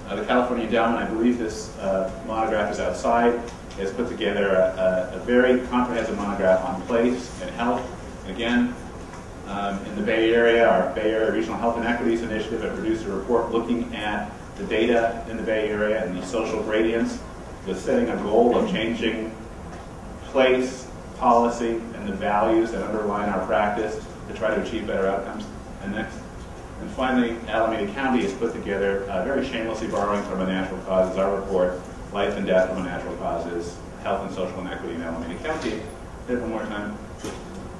The California Endowment, I believe this monograph is outside, has put together a very comprehensive monograph on place and health. Again, in the Bay Area, our Bay Area Regional Health Inequities Initiative had produced a report looking at the data in the Bay Area and the social gradients, with setting a goal of changing place, policy, and the values that underline our practice to try to achieve better outcomes. And next. And finally, Alameda County has put together, very shamelessly borrowing from a natural causes, our report, Life and Death from a Natural Causes, Health and Social Inequity in Alameda County. Hit it one more time.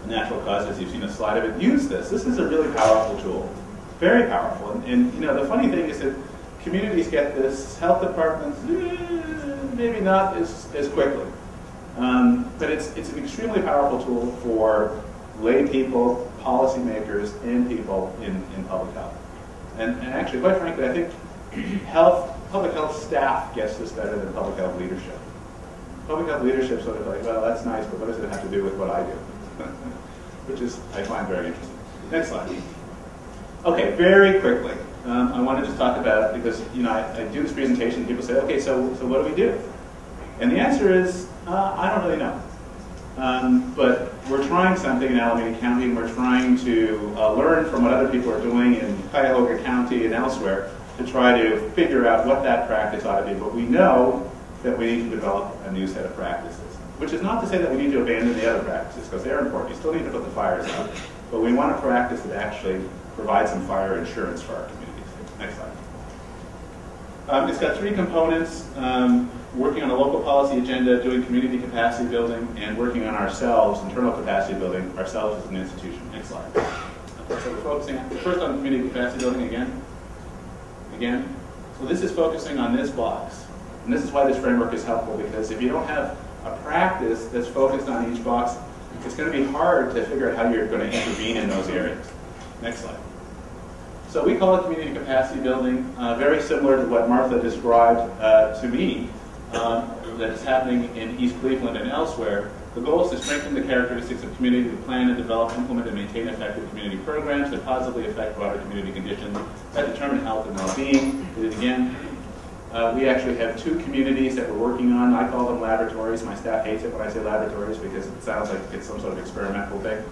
Natural causes, you've seen a slide of it. Use this. This is a really powerful tool. Very powerful. And you know, the funny thing is that communities get this, health departments, maybe not as quickly. But it's an extremely powerful tool for lay people, policymakers, and people in public health. And actually, quite frankly, I think public health staff gets this better than public health leadership. Public health leadership sort of like, well, that's nice, but what does it have to do with what I do? Which is, I find very interesting. Next slide. Okay, very quickly. I want to just talk about, because you know, I do this presentation and people say, okay, so what do we do? And the answer is, I don't really know. But we're trying something in Alameda County, and we're trying to learn from what other people are doing in Cuyahoga County and elsewhere to try to figure out what that practice ought to be. But we know that we need to develop a new set of practices, which is not to say that we need to abandon the other practices, because they're important. You still need to put the fires out. But we want a practice that actually provides some fire insurance for our communities. Next slide. It's got three components. Working on a local policy agenda, doing community capacity building, and working on ourselves, internal capacity building, ourselves as an institution. Next slide. Okay, so we're focusing first on community capacity building again. So this is focusing on this box. And this is why this framework is helpful, because if you don't have a practice that's focused on each box, it's going to be hard to figure out how you're going to intervene in those areas. Next slide. So we call it community capacity building, very similar to what Martha described to me. That is happening in East Cleveland and elsewhere. The goal is to strengthen the characteristics of community to plan and develop, implement, and maintain effective community programs that positively affect broader community conditions that determine health and well-being. Did it again. We actually have two communities that we're working on. I call them laboratories. My staff hates it when I say laboratories because it sounds like it's some sort of experimental thing.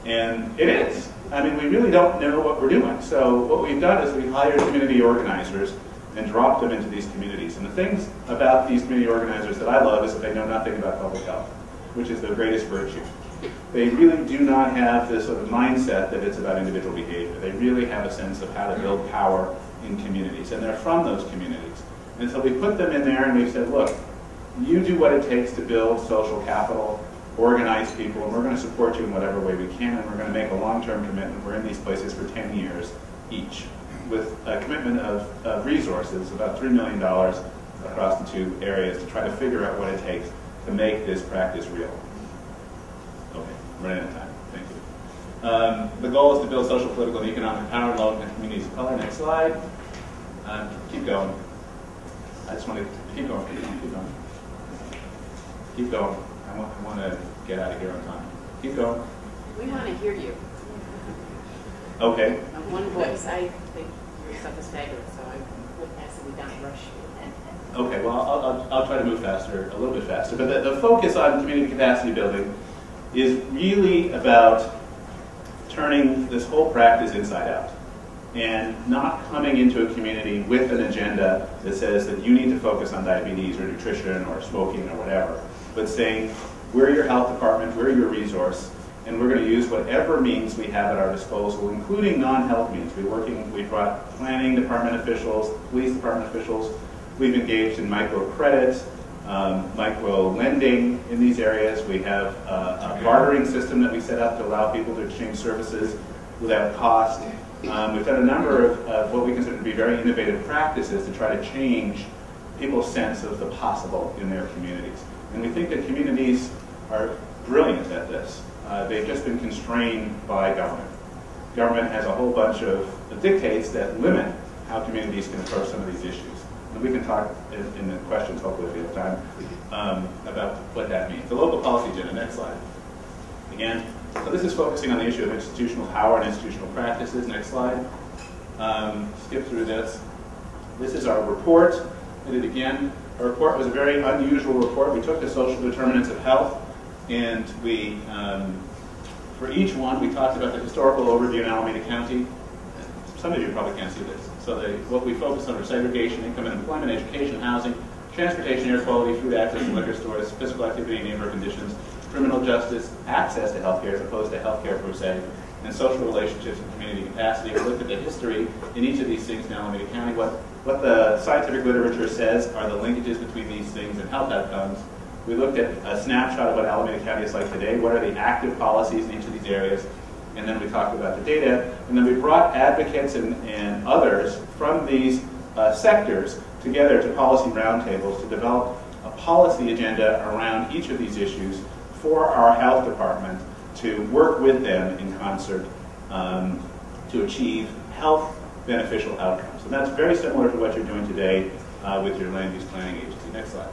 And it is. I mean, we really don't know what we're doing. So what we've done is we've hired community organizers and dropped them into these communities. And the things about these community organizers that I love is that they know nothing about public health, which is their greatest virtue. They really do not have this sort of mindset that it's about individual behavior. They really have a sense of how to build power in communities, and they're from those communities. And so we put them in there and we said, look, you do what it takes to build social capital, organize people, and we're going to support you in whatever way we can, and we're going to make a long-term commitment. We're in these places for 10 years each, with a commitment of resources, about $3 million across the two areas, to try to figure out what it takes to make this practice real. Okay, I'm running out of time. Thank you. The goal is to build social, political, and economic power in low-income communities of color. Next slide. Keep going. I just want to keep going. Keep going. I want to get out of here on time. Keep going. We want to hear you. Okay. One voice. I think your stuff is fabulous, so I would ask that we don't rush you. Okay, well, I'll try to move faster, a little bit faster. But the focus on community capacity building is really about turning this whole practice inside out and not coming into a community with an agenda that says that you need to focus on diabetes or nutrition or smoking or whatever, but saying, we're your health department, we're your resource, and we're going to use whatever means we have at our disposal, including non-health means. We brought planning department officials, police department officials. We've engaged in microcredit, micro lending in these areas. We have a bartering system that we set up to allow people to exchange services without cost. We've done a number of what we consider to be very innovative practices to try to change people's sense of the possible in their communities. And we think that communities are brilliant at this. They've just been constrained by government. Government has a whole bunch of dictates that limit how communities can approach some of these issues. And we can talk in the questions, hopefully if we have time, about what that means. The local policy agenda, next slide. Again, so this is focusing on the issue of institutional power and institutional practices. Next slide. Skip through this. This is our report. Did it again. Our report was a very unusual report. We took the social determinants of health, and we, for each one, we talked about the historical overview in Alameda County. Some of you probably can't see this. So what we focused on are segregation, income and employment, education, housing, transportation, air quality, food access to liquor stores, physical activity, neighborhood conditions, criminal justice, access to healthcare as opposed to healthcare per se, and social relationships and community capacity. We looked at the history in each of these things in Alameda County, what the scientific literature says are the linkages between these things and health outcomes. We looked at a snapshot of what Alameda County is like today, what are the active policies in each of these areas, and then we talked about the data, and then we brought advocates and others from these sectors together to policy roundtables to develop a policy agenda around each of these issues for our health department to work with them in concert to achieve health beneficial outcomes. And that's very similar to what you're doing today with your land use planning agency. Next slide.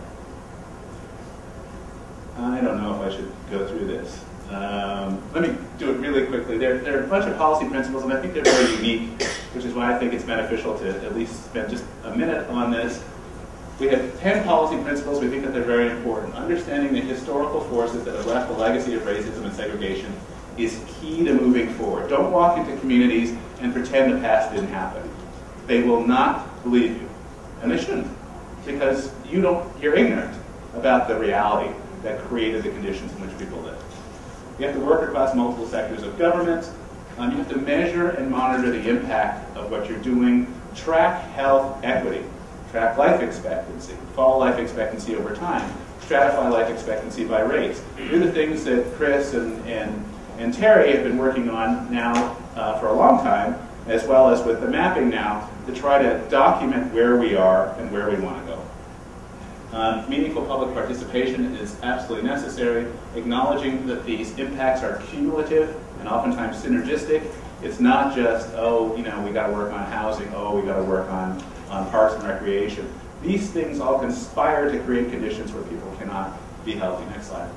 I don't know if I should go through this. Let me do it really quickly. There are a bunch of policy principles, and I think they're very unique, which is why I think it's beneficial to at least spend just a minute on this. We have 10 policy principles. We think that they're very important. Understanding the historical forces that have left a legacy of racism and segregation is key to moving forward. Don't walk into communities and pretend the past didn't happen. They will not believe you, and they shouldn't, because you're ignorant about the reality that created the conditions in which people live. You have to work across multiple sectors of government. You have to measure and monitor the impact of what you're doing. Track health equity. Track life expectancy. Fall life expectancy over time. Stratify life expectancy by race. Do the things that Chris and Terry have been working on now for a long time, as well as with the mapping now, to try to document where we are and where we want to go. Meaningful public participation is absolutely necessary, acknowledging that these impacts are cumulative and oftentimes synergistic. It's not just, oh, we got to work on housing, oh, we got to work on parks and recreation. These things all conspire to create conditions where people cannot be healthy. Next slide.